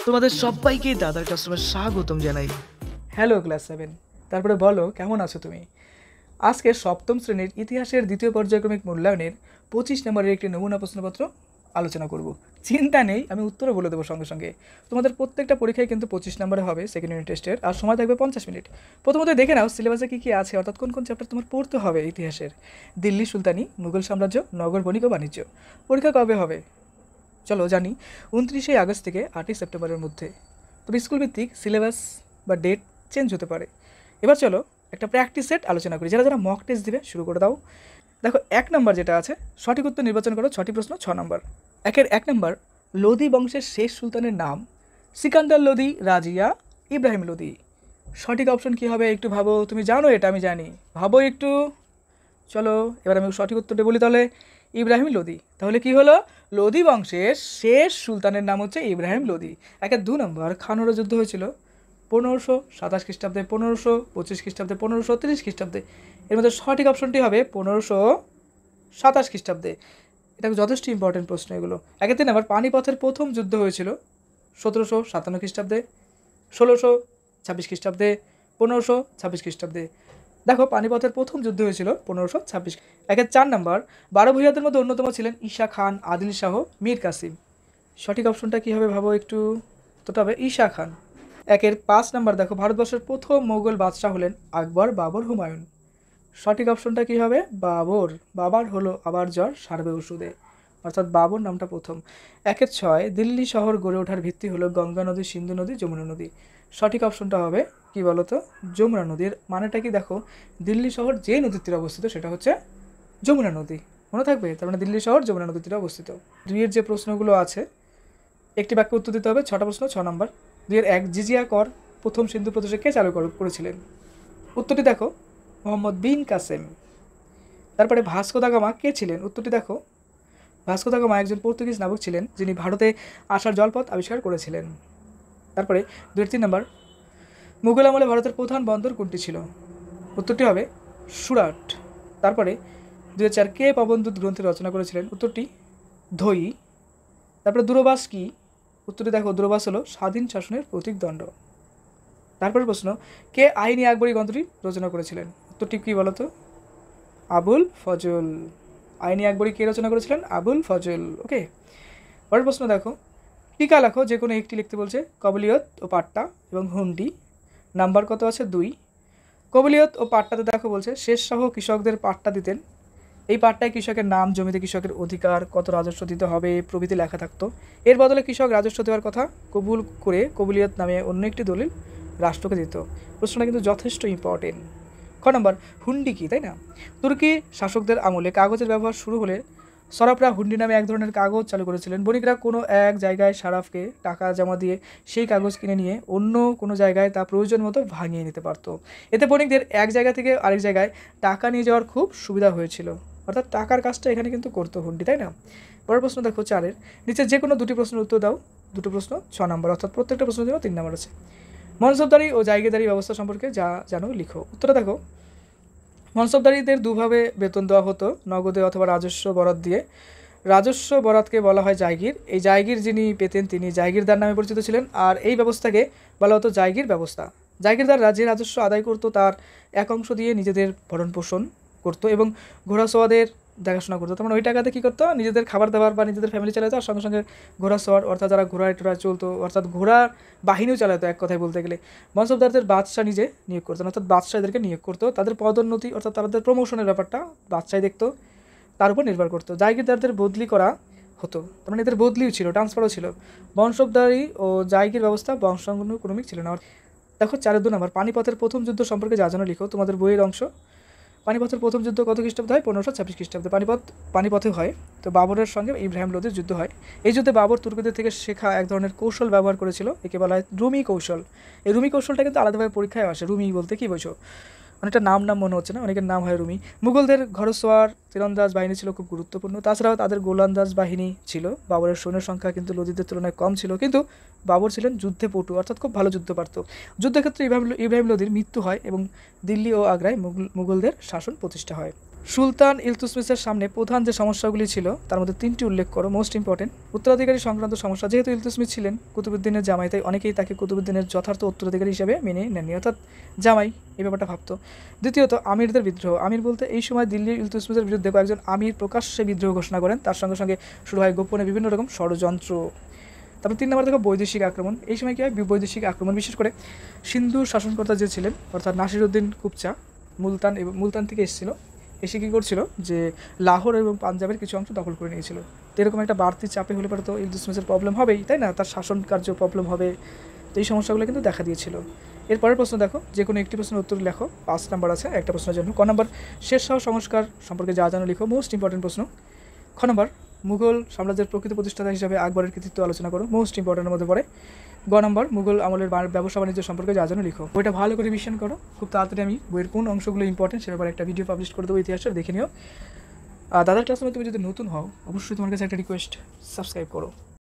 তোমাদের সবাইকে দাদার কাস্টমার স্বাগতম জানাই। হ্যালো ক্লাস 7, তারপরে বলো কেমন আছো তুমি? আজকে সপ্তম শ্রেণীর ইতিহাসের দ্বিতীয় পর্যায়ক্রমিক মূল্যায়নের 25 নম্বরের একটি নমুনা প্রশ্নপত্র আলোচনা করব। চিন্তা নেই, আমি উত্তরও বলে দেবো সঙ্গে সঙ্গে। তোমাদের প্রত্যেকটা পরীক্ষায় কিন্তু 25 নম্বরে হবে সেকেন্ড ইউনিট টেস্টের, আর সময় থাকবে 50 মিনিট। প্রথমত দেখে নাও সিলেবাসে কী কী আছে, অর্থাৎ কোন কোন চ্যাপ্টার তোমার পড়তে হবে ইতিহাসের। দিল্লি সুলতানি, মুঘল সাম্রাজ্য, নগর বণিক ও বাণিজ্য। পরীক্ষা কবে হবে চলো জানি, 29শে আগস্ট থেকে 8ই সেপ্টেম্বরের মধ্যে। তবে স্কুল ভিত্তিক সিলেবাস বা ডেট চেঞ্জ হতে পারে। এবার চলো একটা প্র্যাকটিস সেট আলোচনা করি। যারা যারা মক টেস্ট দিবে শুরু করে দাও। দেখো 1 নম্বর যেটা আছে, সঠিক উত্তর নির্বাচন করো। 6টি প্রশ্ন, 6 নম্বর। 1 নম্বর, লোদি বংশের শেষ সুলতানের নাম সিকান্দার লোদি, রাজিয়া, ইব্রাহিম লোদি। সঠিক অপশন কী হবে একটু ভাবো। তুমি জানো এটা, আমি জানি, ভাবো একটু। চলো এবার আমি সঠিক উত্তরটা বলি তাহলে, ইব্রাহিম লোদি। তাহলে কি হলো, লোদি বংশের শেষ সুলতানের নাম হচ্ছে ইব্রাহিম লোদি। 2 নম্বর, খানুরা যুদ্ধ হয়েছিল 1527 খ্রিস্টাব্দে, 1525 খ্রিস্টাব্দে, 1530 খ্রিস্টাব্দে। এর মধ্যে সঠিক অপশনটি হবে 1527 খ্রিস্টাব্দে। এটা যথেষ্ট ইম্পর্টেন্ট প্রশ্ন এগুলো। 3 নম্বর, পানিপথের প্রথম যুদ্ধ হয়েছিল 1757 খ্রিস্টাব্দে, 1626 খ্রিস্টাব্দে, 1526 খ্রিস্টাব্দে। দেখো পানিপথের প্রথম যুদ্ধ হয়েছিল 1526। 4 নম্বর, 12 ভূঁইয়াদের মধ্যে অন্যতম ছিলেন ঈশা খান, আদিল শাহ, মীর কাসিম। সঠিক অপশনটা কী হবে ভাবো একটু। তো হবে ঈশা খান। 5 নম্বর, দেখো ভারতবর্ষের প্রথম মোগল বাদশাহ হলেন আকবর, বাবর, হুমায়ুন। সঠিক অপশনটা কী হবে, বাবর। বাবার হলো আবার জ্বর সারবে ওষুধে, অর্থাৎ বাবর নামটা প্রথম। 6, দিল্লি শহর গড়ে ওঠার ভিত্তি হলো গঙ্গা নদী, সিন্ধু নদী, যমুনা নদী। সঠিক অপশনটা হবে কি বলো তো, যমুনা নদীর। মানেটা কি দেখো, দিল্লি শহর যে নদীর তীরে অবস্থিত সেটা হচ্ছে যমুনা নদী, মনে থাকবে। তার মানে দিল্লি শহর যমুনা নদীর তীরে অবস্থিত। 2 যে প্রশ্নগুলো আছে, একটি বাক্যে উত্তর দিতে হবে। 6টা প্রশ্ন, 6 নম্বর। 1, জিজিয়া কর প্রথম সিন্ধু প্রদেশে কে চালু করেছিলেন? উত্তরটি দেখো, মোহাম্মদ বিন কাসেম। তারপরে ভাস্কো দা গামা কে ছিলেন? উত্তরটি দেখো, ভাস্কো দা গামা একজন পর্তুগিজ নাবিক ছিলেন যিনি ভারতে আসার জলপথ আবিষ্কার করেছিলেন। তারপরে 3 নম্বর, মুঘল আমলে ভারতের প্রধান বন্দর কোনটি ছিল? উত্তরটি হবে সুরাট। তারপরে 4, কে পবনদূত গ্রন্থে রচনা করেছিলেন? উত্তরটি ধৈ। তারপরে দূরবাস কি? উত্তরটি দেখো, দূরবাস হলো স্বাধীন শাসনের প্রতীকদণ্ড। তারপরে প্রশ্ন, কে আইনি আকবরী গ্রন্থটি রচনা করেছিলেন? উত্তরটি কী বলতো, আবুল ফজল। আইনি আকবরী কে রচনা করেছিলেন? আবুল ফজল। ওকে, পরের প্রশ্ন দেখো, টিকা লেখো, যে কোনো একটি লিখতে বলছে। কবলিয়ত ও পাট্টা এবং হুন্ডি। নাম্বার কত আছে? 2। কবলিয়ত ও পাট্টাতে দেখো বলছে, শেষ শাহ কৃষকদের পাট্টা দিতেন। এই পাট্টায় কৃষকের নাম, জমিতে কৃষকের অধিকার, কত রাজস্ব দিতে হবে প্রভৃতি লেখা থাকতো। এর বদলে কৃষক রাজস্ব দেওয়ার কথা কবুল করে কবলিয়ত নামে অন্য একটি দলিল রাষ্ট্রকে দিত। প্রশ্নটা কিন্তু যথেষ্ট ইম্পর্টেন্ট। 6 নম্বর, হুন্ডি কি, তাই না? তুর্কি শাসকদের আমলে কাগজের ব্যবহার শুরু হলে সরাফরা হুন্ডি নামে এক ধরনের কাগজ চালু করেছিলেন। বণিকরা কোনো এক জায়গায় সারাফকে টাকা জমা দিয়ে সেই কাগজ কিনে নিয়ে অন্য কোনো জায়গায় তা প্রয়োজন মতো ভাঙিয়ে নিতে পারত। এতে বণিকদের এক জায়গা থেকে আরেক জায়গায় টাকা নিয়ে যাওয়ার খুব সুবিধা হয়েছিল। অর্থাৎ টাকার কাজটা এখানে কিন্তু করতো হুন্ডি, তাই না? পরের প্রশ্ন দেখো 4, নিচে যে কোনো 2টি প্রশ্নের উত্তর দাও। 2টো প্রশ্ন, 6 নম্বর, অর্থাৎ প্রত্যেকটা প্রশ্নের জন্য 3 নম্বর আছে। মনসবদারি ও জায়গিরদারি ব্যবস্থা সম্পর্কে যা জানো লিখো। উত্তরটা দেখো, মনসবদারিদের দুভাবে বেতন দেওয়া হতো, নগদে অথবা রাজস্ব বরাত দিয়ে। রাজস্ব বরাতকে বলা হয় জায়গির। এই জায়গির যিনি পেতেন তিনি জায়গিরদার নামে পরিচিত ছিলেন, আর এই ব্যবস্থাকে বলা হতো জায়গির ব্যবস্থা। জায়গিরদাররা যে রাজস্ব আদায় করতো তার এক অংশ দিয়ে নিজেদের ভরণ পোষণ করতো এবং ঘোড়াসওয়ারদের দেখাশোনা করতো। তখন ওই টাকাতে কী করতো, নিজেদের খাবার দাবার বা নিজেদের ফ্যামিলি চালাতো, আর সঙ্গে সঙ্গে ঘোড়াসওয়ার অর্থাৎ যারা ঘোড়ায় টোড়ায় চলতো, অর্থাৎ ঘোড়া বাহিনীও চালাতো এক কথায় বলতে গেলে। মনসবদারদের বাদশাহ নিজে নিয়োগ করতেন, অর্থাৎ বাদশাহদেরকে নিয়োগ করতো। তাদের পদোন্নতি অর্থাৎ তাদের প্রমোশনের ব্যাপারটা বাদশাহ দেখতো, তার উপর নির্ভর করতো। জায়গিরদারদের বদলি করা হতো, তার মানে এদের বদলিও ছিল, ট্রান্সফারও ছিল। বংশবদারি ও জায়গির ব্যবস্থা বংশানুক্রমিক ছিল না। দেখো 4 2 নম্বর, পানিপথের প্রথম যুদ্ধ সম্পর্কে যা জানো লিখো। তোমাদের বইয়ের অংশ। পানিপথের প্রথম যুদ্ধ কত খ্রিস্টাব্দে হয়? 1526 খ্রিস্টাব্দে পানিপথে হয়। তো বাবরের সঙ্গে ইব্রাহিম লোদির যুদ্ধ হয়। এই যুদ্ধে বাবর তুর্কিদের থেকে শেখা এক ধরনের কৌশল ব্যবহার করেছিল, একে বলা হয় রুমি কৌশল। এই রুমি কৌশলটা কিন্তু আলাদাভাবে পরীক্ষায় আসে। রুমি বলতে কী বোঝো? অনেকটা নাম মনে হচ্ছে না, অনেকের নাম হয় রুমি। মুঘলদের ঘরসওয়ার তীরন্দাজ বাহিনী ছিল খুব গুরুত্বপূর্ণ। তাছাড়াও তাদের গোলন্দাজ বাহিনী ছিল। বাবরের সৈন্যের সংখ্যা কিন্তু লোদিদের তুলনায় কম ছিল, কিন্তু বাবর ছিলেন যুদ্ধে পটু, অর্থাৎ খুব ভালো যুদ্ধ পারত। যুদ্ধক্ষেত্রে ইব্রাহিম লোদির মৃত্যু হয় এবং দিল্লি ও আগ্রায় মুঘলদের শাসন প্রতিষ্ঠা হয়। সুলতান ইলতুৎমিশের সামনে প্রধান যে সমস্যাগুলি ছিল তার মধ্যে 3টি উল্লেখ করো, মোস্ট ইম্পর্টেন্ট। উত্তরাধিকারী সংক্রান্ত সমস্যা, যেহেতু ইলতুৎমিশ ছিলেন কুতুবুদ্দিনের জামাই, তাই অনেকেই তাকে কুতুবুদ্দিনের যথার্থ উত্তরাধিকারী হিসেবে মেনে নেননি, অর্থাৎ জামাই এই ব্যাপারটা ভাবতো। দ্বিতীয়ত আমিরদের বিদ্রোহ। আমির বলতে এই সময় দিল্লির ইলতুৎমিশের বিরুদ্ধে কয়েকজন আমির প্রকাশ্যে বিদ্রোহ ঘোষণা করেন, তার সঙ্গে সঙ্গে শুরু হয় গোপনে বিভিন্ন রকম ষড়যন্ত্র। তারপর 3 নম্বর দেখো বৈদেশিক আক্রমণ। এই সময় কী হয়, বৈদেশিক আক্রমণ, বিশেষ করে সিন্ধুর শাসনকর্তা যে ছিলেন অর্থাৎ নাসিরউদ্দিন কুবচা, মুলতান থেকে এসেছিল, এসে কী করছিল যে লাহোর এবং পাঞ্জাবের কিছু অংশ দখল করে নিয়েছিল। তো এরকম একটা বাড়তি চাপে হলে পরে তো ইলতুৎমিশের প্রবলেম হবেই, তাই না, তার শাসন কার্য প্রবলেম হবে। তো এই সমস্যাগুলো কিন্তু দেখা দিয়েছিল। এরপরের প্রশ্ন দেখো, যে কোনো একটি প্রশ্নের উত্তর লেখো, 5 নাম্বার আছে একটা প্রশ্নের জন্য। ক নম্বর, শেরশাহ সংস্কার সম্পর্কে যা জানো লিখো, মোস্ট ইম্পর্টেন্ট প্রশ্ন। খ নম্বর, মুঘল সাম্রাজ্যের প্রকৃত প্রতিষ্ঠাতা হিসাবে আকবরের কৃতিত্ব আলোচনা করো, মোস্ট ইম্পর্টেন্টের মধ্যে পড়ে। গ নম্বর, মুঘল আমলের ব্যবসা বাণিজ্য সম্পর্কে যা জানো লিখো। বইটা ভালো করে রিভিশন করো, খুব তাড়াতাড়ি আমি বইয়ের কোন অংশগুলো ইম্পর্টেন্ট সে ব্যাপারে একটা ভিডিও পাবলিশ করে দেবো, ইতিহাসটা দেখে নিও। দাদার ক্লাসে তুমি যদি নতুন হও অবশ্যই তোমার কাছে একটা রিকোয়েস্ট, সাবস্ক্রাইব করো।